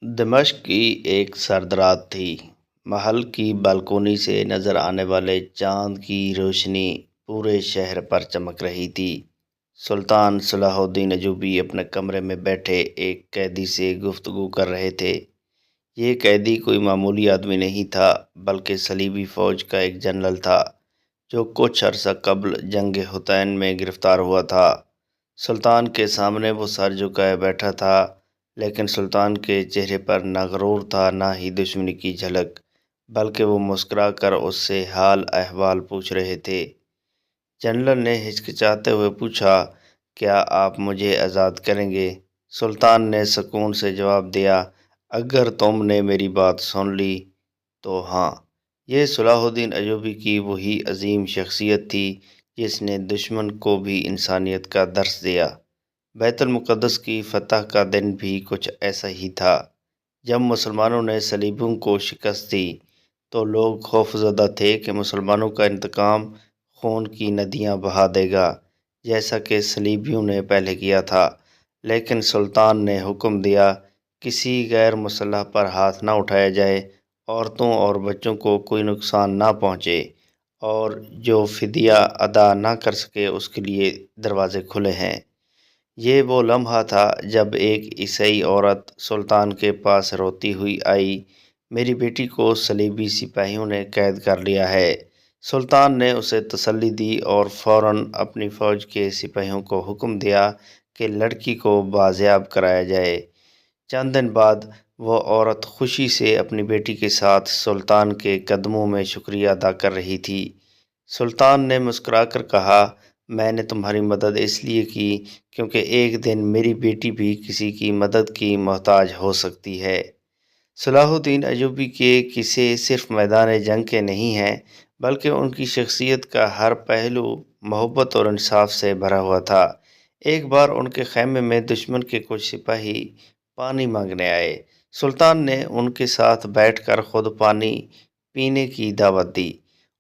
دمشق کی ایک سرد رات تھی۔ محل کی بالکونی سے نظر آنے والے چاند کی روشنی پورے شہر پر چمک رہی تھی۔ سلطان صلاح الدین ایوبی اپنے کمرے میں بیٹھے ایک قیدی سے گفتگو کر رہے تھے۔ یہ قیدی کوئی معمولی آدمی نہیں تھا، بلکہ صلیبی فوج کا ایک جنرل تھا جو کچھ عرصہ قبل جنگ حطین میں گرفتار ہوا تھا۔ سلطان کے سامنے وہ سر جھکائے بیٹھا تھا، لیکن سلطان کے چہرے پر نہ غرور تھا نہ ہی دشمنی کی جھلک، بلکہ وہ مسکرا کر اس سے حال احوال پوچھ رہے تھے۔ جنرل نے ہچکچاتے ہوئے پوچھا، کیا آپ مجھے آزاد کریں گے؟ سلطان نے سکون سے جواب دیا، اگر تم نے میری بات سن لی تو ہاں۔ یہ صلاح الدین ایوبی کی وہی عظیم شخصیت تھی جس نے دشمن کو بھی انسانیت کا درس دیا۔ بیت المقدس کی فتح کا دن بھی کچھ ایسا ہی تھا۔ جب مسلمانوں نے صلیبیوں کو شکست دی تو لوگ خوفزدہ تھے کہ مسلمانوں کا انتقام خون کی ندیاں بہا دے گا، جیسا کہ صلیبیوں نے پہلے کیا تھا۔ لیکن سلطان نے حکم دیا، کسی غیر مسلح پر ہاتھ نہ اٹھایا جائے، عورتوں اور بچوں کو کوئی نقصان نہ پہنچے، اور جو فدیہ ادا نہ کر سکے اس کے لیے دروازے کھلے ہیں۔ یہ وہ لمحہ تھا جب ایک عیسائی عورت سلطان کے پاس روتی ہوئی آئی، میری بیٹی کو صلیبی سپاہیوں نے قید کر لیا ہے۔ سلطان نے اسے تسلی دی اور فوراً اپنی فوج کے سپاہیوں کو حکم دیا کہ لڑکی کو بازیاب کرایا جائے۔ چند دن بعد وہ عورت خوشی سے اپنی بیٹی کے ساتھ سلطان کے قدموں میں شکریہ ادا کر رہی تھی۔ سلطان نے مسکرا کر کہا، میں نے تمہاری مدد اس لیے کی کیونکہ ایک دن میری بیٹی بھی کسی کی مدد کی محتاج ہو سکتی ہے۔ صلاح الدین ایوبی کے قصے صرف میدان جنگ کے نہیں ہیں، بلکہ ان کی شخصیت کا ہر پہلو محبت اور انصاف سے بھرا ہوا تھا۔ ایک بار ان کے خیمے میں دشمن کے کچھ سپاہی پانی مانگنے آئے۔ سلطان نے ان کے ساتھ بیٹھ کر خود پانی پینے کی دعوت دی۔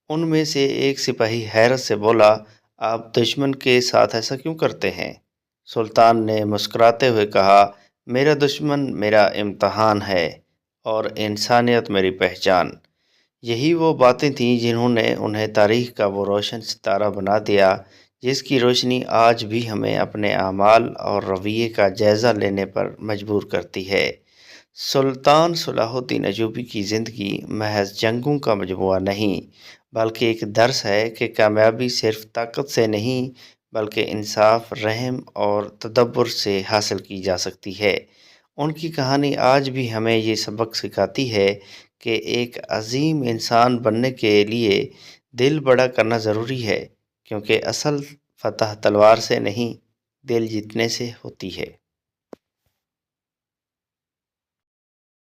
ان میں سے ایک سپاہی حیرت سے بولا، آپ دشمن کے ساتھ ایسا کیوں کرتے ہیں؟ سلطان نے مسکراتے ہوئے کہا، میرا دشمن میرا امتحان ہے اور انسانیت میری پہچان۔ یہی وہ باتیں تھیں جنہوں نے انہیں تاریخ کا وہ روشن ستارہ بنا دیا جس کی روشنی آج بھی ہمیں اپنے اعمال اور رویے کا جائزہ لینے پر مجبور کرتی ہے۔ سلطان صلاح الدین ایوبی کی زندگی محض جنگوں کا مجموعہ نہیں، بلکہ ایک درس ہے کہ کامیابی صرف طاقت سے نہیں بلکہ انصاف، رحم اور تدبر سے حاصل کی جا سکتی ہے۔ ان کی کہانی آج بھی ہمیں یہ سبق سکھاتی ہے کہ ایک عظیم انسان بننے کے لیے دل بڑا کرنا ضروری ہے، کیونکہ اصل فتح تلوار سے نہیں، دل جیتنے سے ہوتی ہے۔